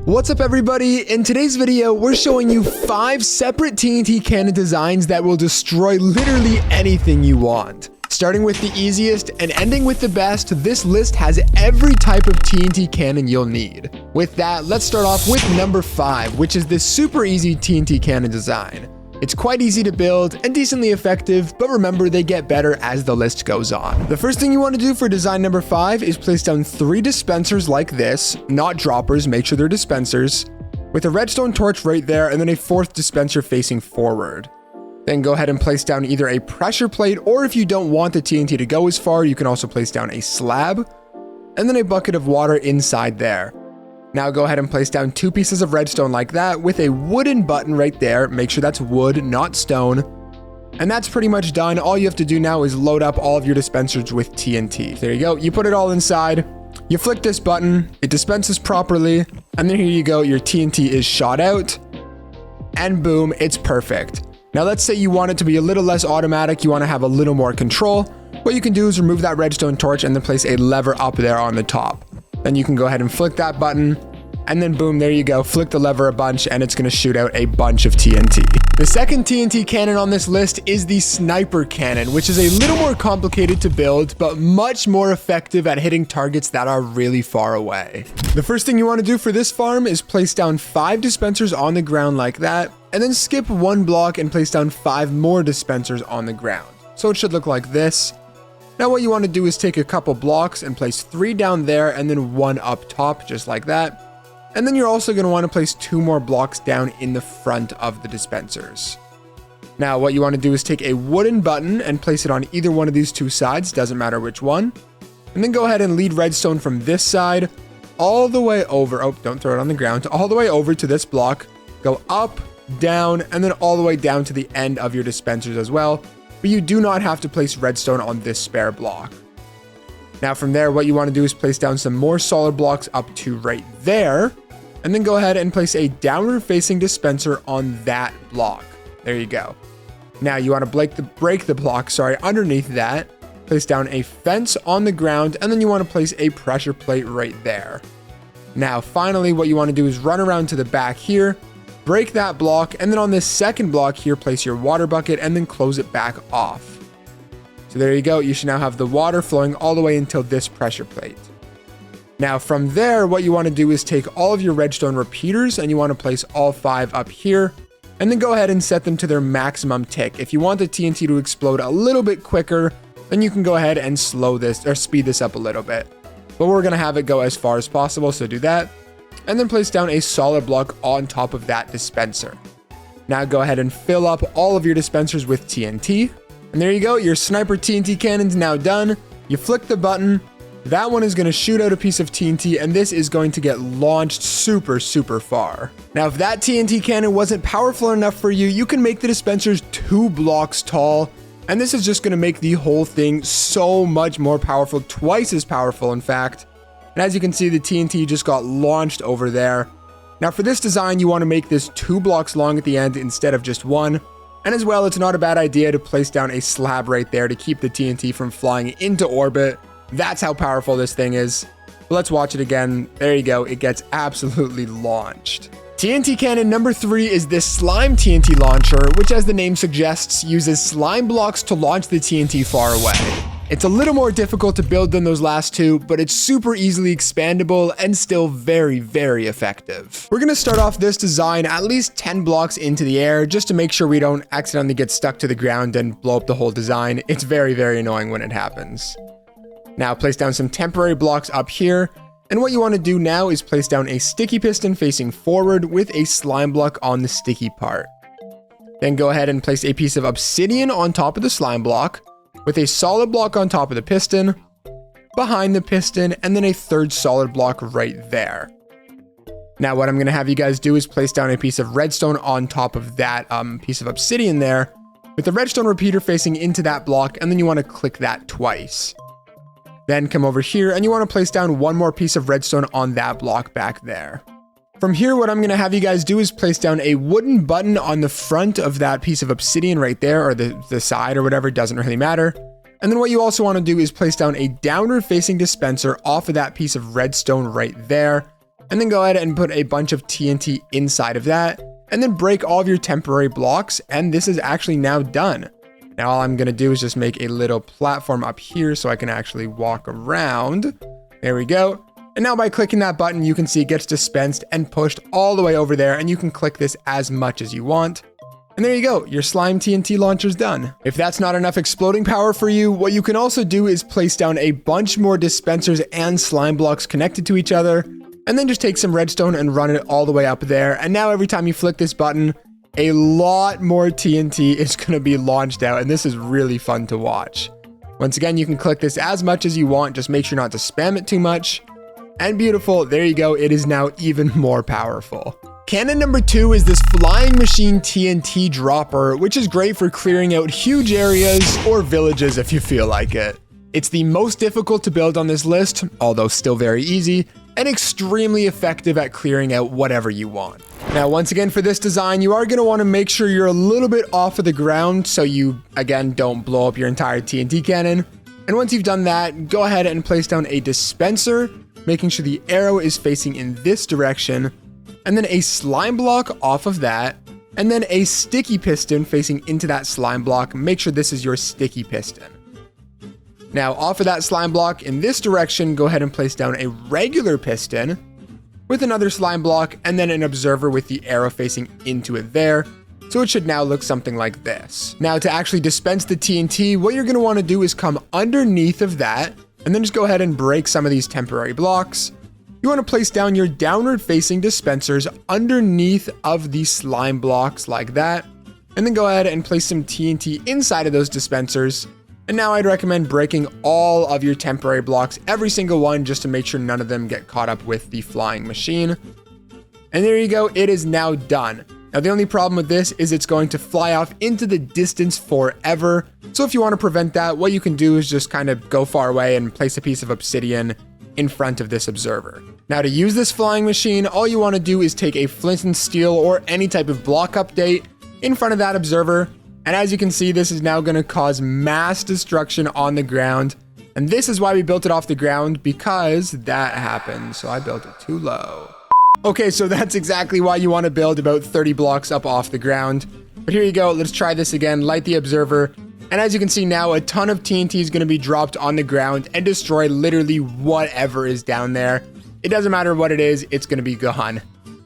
What's up everybody? In today's video, we're showing you 5 separate TNT cannon designs that will destroy literally anything you want. Starting with the easiest and ending with the best, this list has every type of TNT cannon you'll need. With that, let's start off with number 5, which is this super easy TNT cannon design. It's quite easy to build and decently effective, but remember they get better as the list goes on. The first thing you want to do for design number 5 is place down 3 dispensers like this, not droppers, make sure they're dispensers, with a redstone torch right there and then a 4th dispenser facing forward. Then go ahead and place down either a pressure plate, or if you don't want the TNT to go as far, you can also place down a slab, and then a bucket of water inside there. Now go ahead and place down 2 pieces of redstone like that with a wooden button right there. Make sure that's wood, not stone. And that's pretty much done. All you have to do now is load up all of your dispensers with TNT. There you go. You put it all inside. You flick this button. It dispenses properly. And then here you go. Your TNT is shot out. And boom, it's perfect. Now let's say you want it to be a little less automatic. You want to have a little more control. What you can do is remove that redstone torch and then place a lever up there on the top. Then you can go ahead and flick that button, and then boom, there you go. Flick the lever a bunch and it's going to shoot out a bunch of TNT. The second TNT cannon on this list is the sniper cannon, which is a little more complicated to build, but much more effective at hitting targets that are really far away. The first thing you want to do for this farm is place down 5 dispensers on the ground like that, and then skip 1 block and place down 5 more dispensers on the ground. So it should look like this. Now what you want to do is take a couple blocks and place 3 down there and then 1 up top, just like that. And then you're also going to want to place 2 more blocks down in the front of the dispensers. Now what you want to do is take a wooden button and place it on either one of these 2 sides, doesn't matter which one. And then go ahead and lead redstone from this side all the way over. Oh, don't throw it on the ground. All the way over to this block. Go up, down, and then all the way down to the end of your dispensers as well. But you do not have to place redstone on this spare block. Now from there, what you want to do is place down some more solid blocks up to right there, and then go ahead and place a downward facing dispenser on that block. There you go. Now you want to break the block, underneath that, place down a fence on the ground, and then you want to place a pressure plate right there. Now finally, what you want to do is run around to the back here, break that block, and then on this second block here, place your water bucket and then close it back off. So there you go. You should now have the water flowing all the way until this pressure plate. Now from there, what you want to do is take all of your redstone repeaters and you want to place all 5 up here and then go ahead and set them to their maximum tick. If you want the TNT to explode a little bit quicker, then you can go ahead and slow this or speed this up a little bit. But we're going to have it go as far as possible, so do that. And then place down a solid block on top of that dispenser. Now go ahead and fill up all of your dispensers with TNT. And there you go, your sniper TNT cannon's now done. You flick the button, that one is going to shoot out a piece of TNT, and this is going to get launched super far. Now if that TNT cannon wasn't powerful enough for you, you can make the dispensers 2 blocks tall. And this is just going to make the whole thing so much more powerful, twice as powerful in fact. And as you can see, the TNT just got launched over there. Now for this design, you want to make this 2 blocks long at the end instead of just 1. And as well, it's not a bad idea to place down a slab right there to keep the TNT from flying into orbit. That's how powerful this thing is. But let's watch it again. There you go. It gets absolutely launched. TNT cannon number 3 is this slime TNT launcher, which as the name suggests, uses slime blocks to launch the TNT far away. It's a little more difficult to build than those last 2, but it's super easily expandable and still very effective. We're going to start off this design at least 10 blocks into the air just to make sure we don't accidentally get stuck to the ground and blow up the whole design. It's very annoying when it happens. Now place down some temporary blocks up here. And what you want to do now is place down a sticky piston facing forward with a slime block on the sticky part. Then go ahead and place a piece of obsidian on top of the slime block, with a solid block on top of the piston, behind the piston, and then a 3rd solid block right there. Now what I'm going to have you guys do is place down a piece of redstone on top of that piece of obsidian there, with the redstone repeater facing into that block, and then you want to click that twice. Then come over here and you want to place down 1 more piece of redstone on that block back there. From here, what I'm going to have you guys do is place down a wooden button on the front of that piece of obsidian right there, or the side or whatever, doesn't really matter. And then what you also want to do is place down a downward facing dispenser off of that piece of redstone right there. and then go ahead and put a bunch of TNT inside of that, and then break all of your temporary blocks, and this is actually now done. Now all I'm gonna do is just make a little platform up here so I can actually walk around. There we go. And now by clicking that button, you can see it gets dispensed and pushed all the way over there, and you can click this as much as you want. And there you go, your slime TNT launcher's done. If that's not enough exploding power for you, what you can also do is place down a bunch more dispensers and slime blocks connected to each other, and then just take some redstone and run it all the way up there. And now every time you flick this button, a lot more TNT is gonna be launched out, and this is really fun to watch. Once again, you can click this as much as you want, just make sure not to spam it too much. And beautiful, there you go, it is now even more powerful. Cannon number 2 is this flying machine TNT Dropper, which is great for clearing out huge areas or villages if you feel like it. It's the most difficult to build on this list, although still very easy, and extremely effective at clearing out whatever you want. Now, once again, for this design, you are going to want to make sure you're a little bit off of the ground so you, again, don't blow up your entire TNT cannon. And once you've done that, go ahead and place down a dispenser, making sure the arrow is facing in this direction, and then a slime block off of that, and then a sticky piston facing into that slime block. Make sure this is your sticky piston. Now, off of that slime block in this direction, go ahead and place down a regular piston with another slime block, and then an observer with the arrow facing into it there. So it should now look something like this. Now, to actually dispense the TNT, what you're going to want to do is come underneath of that, and then just go ahead and break some of these temporary blocks. You want to place down your downward facing dispensers underneath of these slime blocks like that, and then go ahead and place some TNT inside of those dispensers. And now I'd recommend breaking all of your temporary blocks, every single one, just to make sure none of them get caught up with the flying machine. And there you go, it is now done. Now the only problem with this is it's going to fly off into the distance forever. So if you want to prevent that, what you can do is just kind of go far away and place a piece of obsidian in front of this observer. Now to use this flying machine, all you want to do is take a flint and steel or any type of block update in front of that observer. And as you can see, this is now going to cause mass destruction on the ground. And this is why we built it off the ground, because that happened. So I built it too low. Okay, so that's exactly why you want to build about 30 blocks up off the ground. But here you go, let's try this again, light the observer. And as you can see now, a ton of TNT is going to be dropped on the ground and destroy literally whatever is down there. It doesn't matter what it is, it's going to be gone.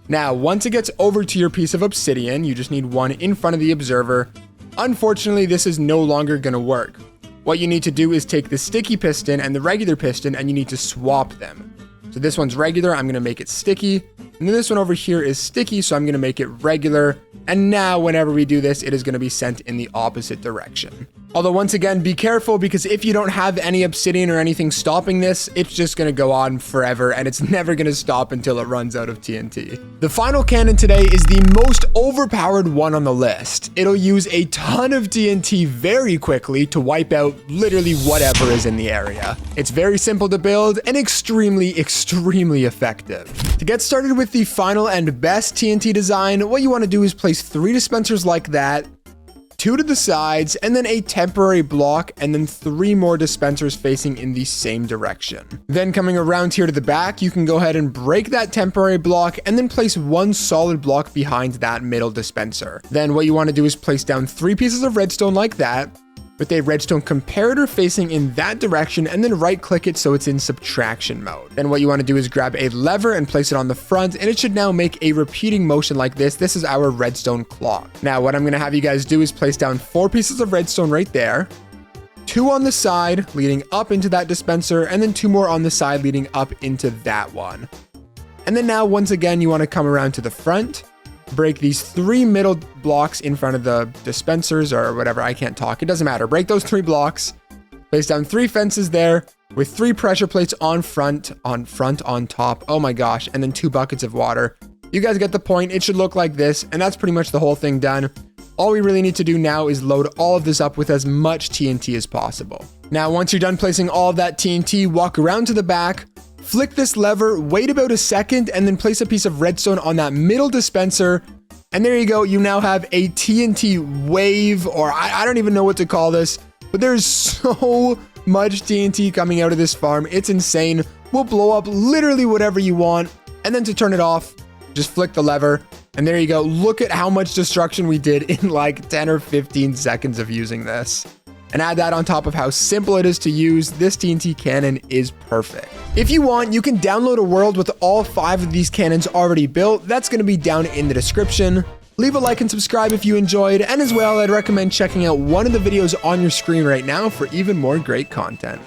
Now, once it gets over to your piece of obsidian, you just need one in front of the observer. Unfortunately, this is no longer going to work. What you need to do is take the sticky piston and the regular piston, and you need to swap them. So this one's regular, I'm going to make it sticky. And then this one over here is sticky, so I'm going to make it regular. And now whenever we do this, it is going to be sent in the opposite direction. Although once again, be careful, because if you don't have any obsidian or anything stopping this, it's just going to go on forever and it's never going to stop until it runs out of TNT. The final cannon today is the most overpowered one on the list. It'll use a ton of TNT very quickly to wipe out literally whatever is in the area. It's very simple to build and extremely effective. To get started with the final and best TNT design, what you want to do is place 3 dispensers like that, 2 to the sides, and then a temporary block, and then 3 more dispensers facing in the same direction. Then coming around here to the back, you can go ahead and break that temporary block, and then place 1 solid block behind that middle dispenser. Then what you want to do is place down 3 pieces of redstone like that, with a redstone comparator facing in that direction, and then right click it so it's in subtraction mode. Then what you want to do is grab a lever and place it on the front, and it should now make a repeating motion like this. This is our redstone clock. Now what I'm going to have you guys do is place down 4 pieces of redstone right there, 2 on the side leading up into that dispenser, and then 2 more on the side leading up into that one. And then now once again, you want to come around to the front, break these 3 middle blocks in front of the dispensers or whatever. I can't talk. It doesn't matter. Break those 3 blocks. Place down 3 fences there with 3 pressure plates on top. Oh my gosh. And then 2 buckets of water. You guys get the point. It should look like this. And that's pretty much the whole thing done. All we really need to do now is load all of this up with as much TNT as possible. Now, once you're done placing all of that TNT, walk around to the back, flick this lever, wait about a second, and then place a piece of redstone on that middle dispenser. And there you go. You now have a TNT Wave, or I don't even know what to call this, but there's so much TNT coming out of this farm. It's insane. We'll blow up literally whatever you want. And then to turn it off, just flick the lever, and there you go. Look at how much destruction we did in like 10 or 15 seconds of using this. And add that on top of how simple it is to use, this TNT cannon is perfect. If you want, you can download a world with all 5 of these cannons already built. That's going to be down in the description. Leave a like and subscribe if you enjoyed, and as well, I'd recommend checking out one of the videos on your screen right now for even more great content.